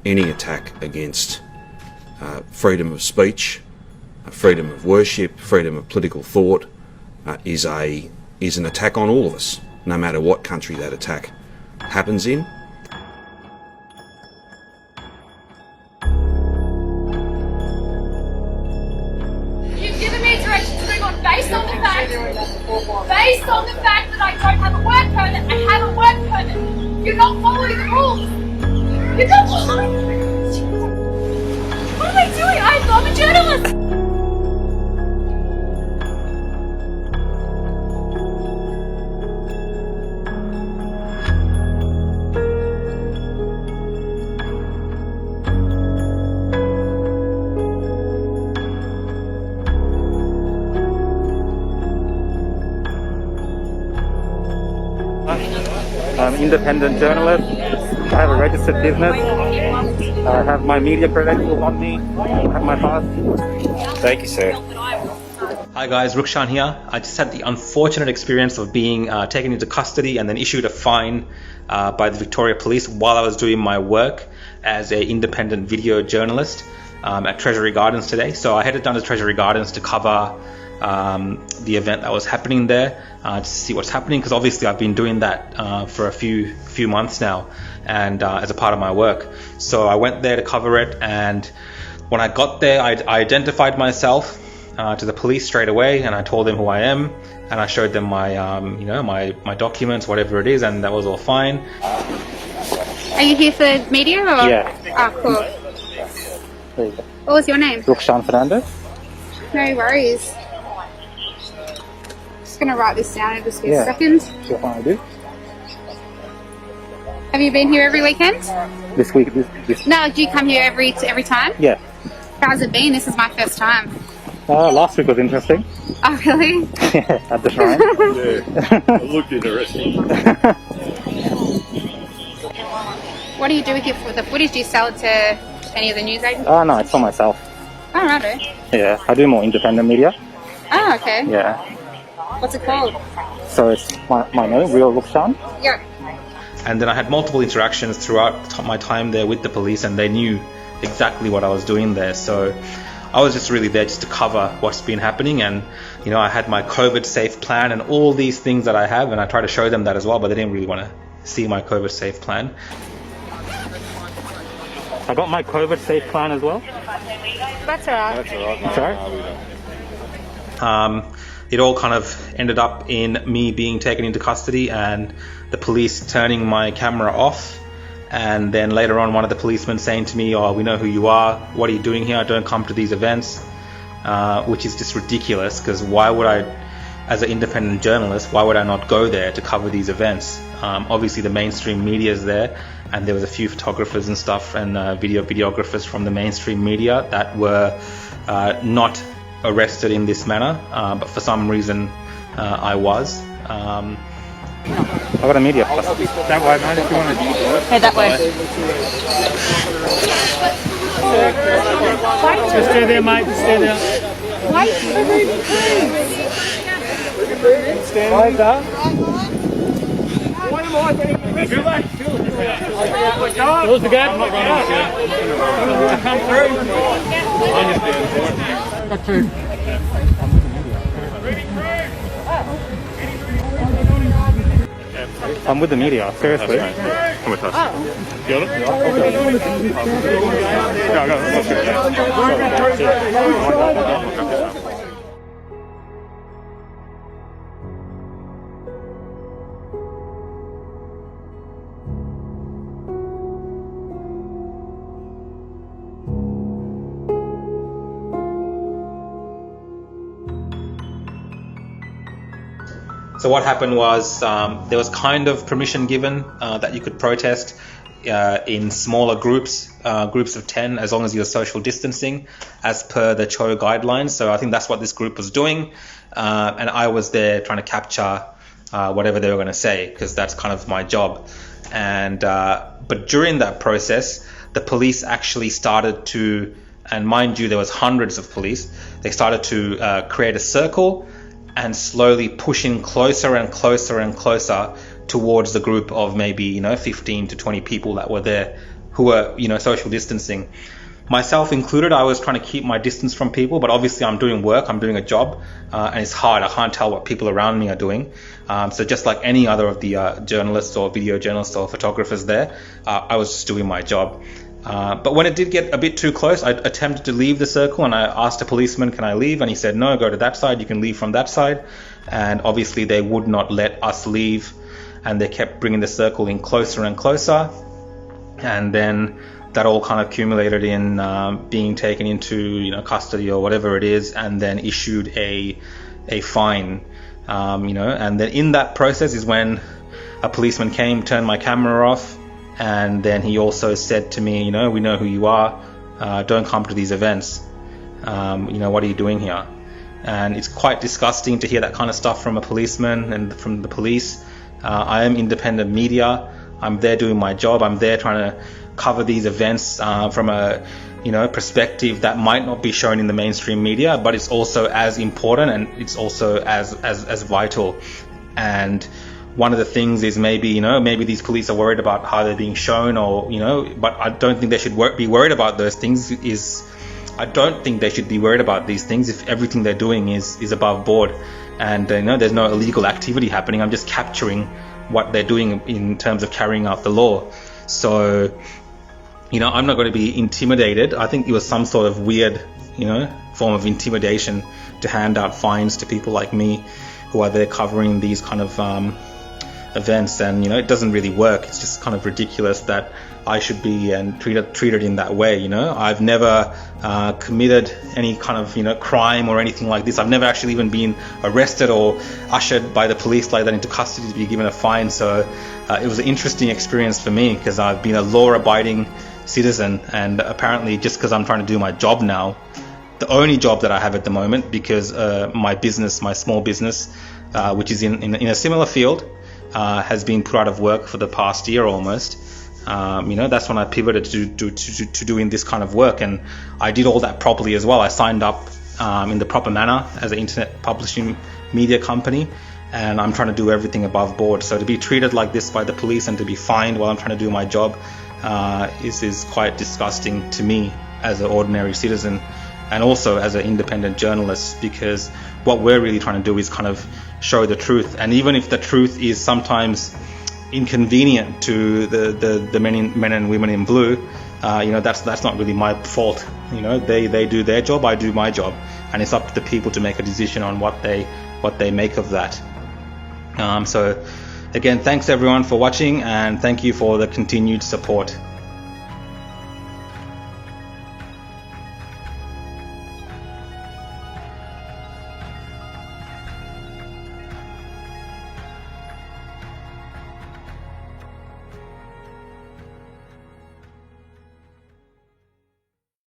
any attack against freedom of speech, freedom of worship, freedom of political thought is an attack on all of us, no matter what country that attack happens in. You've given me directions to bring on based on the fact that I don't have a work permit. I have a work permit. You're not following the rules. You're not following the rules. What am I doing? I'm a journalist. I'm an independent journalist. I have a registered business. I have my media credentials on me. I have my pass. Thank you, sir. Hi guys, Rukshan here. I just had the unfortunate experience of being taken into custody and then issued a fine by the Victoria Police while I was doing my work as an independent video journalist at Treasury Gardens today. So I headed down to Treasury Gardens to cover the event that was happening there, to see what's happening, because obviously I've been doing that for a few months now, and as a part of my work. So I went there to cover it, and when I got there, I identified myself to the police straight away, and I told them who I am, and I showed them my my documents, whatever it is, and that was all fine. Are you here for media or? Yeah. Oh, cool. There you go. What was your name? Rukshan Fernandez. No worries. Just gonna write this down in just a second. Sure, fine, I do. Have you been here every weekend? This week, this. No, do you come here every time? Yeah. How's it been? This is my first time. Last week was interesting. Oh, really? Yeah, at the shrine. Yeah, it looked interesting. What do you do with the footage? Do you sell it to any of the news agents? No, it's for myself. Oh, righto. Yeah, I do more independent media. Oh, okay. Yeah. What's it called? So it's my name, Real Rukshan. Yeah. And then I had multiple interactions throughout my time there with the police, and they knew exactly what I was doing there. So I was just really there just to cover what's been happening, and I had my COVID safe plan and all these things that I have, and I tried to show them that as well, but they didn't really want to see my COVID safe plan. I got my COVID safe plan as well. That's alright. Sorry? It all kind of ended up in me being taken into custody and the police turning my camera off, and then later on one of the policemen saying to me, "Oh, we know who you are, what are you doing here? Don't come to these events," which is just ridiculous, because why would I, as an independent journalist, why would I not go there to cover these events? Obviously the mainstream media is there, and there was a few photographers and stuff and videographers from the mainstream media that were not arrested in this manner, but for some reason I was. I got a media pass. That way, man, if you want to. Head that way. Just stay there, mate. Just stay there. Why is that? Close the gate. Come through. I'm with the media, seriously. Come with us. You want it? Go. So what happened was there was kind of permission given that you could protest in smaller groups of 10, as long as you're social distancing, as per the CHO guidelines. So I think that's what this group was doing, and I was there trying to capture whatever they were going to say, because that's kind of my job. And but during that process, the police actually started to, and mind you, there was hundreds of police, they started to create a circle and slowly pushing closer and closer and closer towards the group of maybe 15 to 20 people that were there who were, social distancing. Myself included, I was trying to keep my distance from people, but obviously I'm doing work, I'm doing a job, and it's hard. I can't tell what people around me are doing. So just like any other of the journalists or video journalists or photographers there, I was just doing my job. But when it did get a bit too close, I attempted to leave the circle, and I asked a policeman, can I leave? And he said, no, go to that side, you can leave from that side. And obviously they would not let us leave, and they kept bringing the circle in closer and closer. And then that all kind of accumulated in being taken into custody or whatever it is, and then issued a fine. And then in that process is when a policeman came, turned my camera off, and then he also said to me, we know who you are, don't come to these events. What are you doing here? And it's quite disgusting to hear that kind of stuff from a policeman and from the police. I am independent media. I'm there doing my job. I'm there trying to cover these events from a perspective that might not be shown in the mainstream media, but it's also as important, and it's also as vital. And one of the things is maybe these police are worried about how they're being shown, or but I don't think they should be worried about those things. I don't think they should be worried about these things if everything they're doing is above board, and there's no illegal activity happening. I'm just capturing what they're doing in terms of carrying out the law. So I'm not going to be intimidated. I think it was some sort of weird, form of intimidation to hand out fines to people like me who are there covering these kind of events. And, it doesn't really work. It's just kind of ridiculous that I should be treated in that way. I've never committed any kind of, crime or anything like this. I've never actually even been arrested or ushered by the police like that into custody to be given a fine. So it was an interesting experience for me, because I've been a law-abiding citizen, and apparently just because I'm trying to do my job now, the only job that I have at the moment, because my small business, which is in a similar field, has been put out of work for the past year almost. That's when I pivoted to doing this kind of work, and I did all that properly as well. I signed up in the proper manner as an internet publishing media company, and I'm trying to do everything above board. So to be treated like this by the police and to be fined while I'm trying to do my job is quite disgusting to me as an ordinary citizen, and also as an independent journalist, because what we're really trying to do is kind of show the truth. And even if the truth is sometimes inconvenient to the men and women in blue, that's not really my fault. They do their job, I do my job, and it's up to the people to make a decision on what they make of that. So again, thanks everyone for watching, and thank you for the continued support.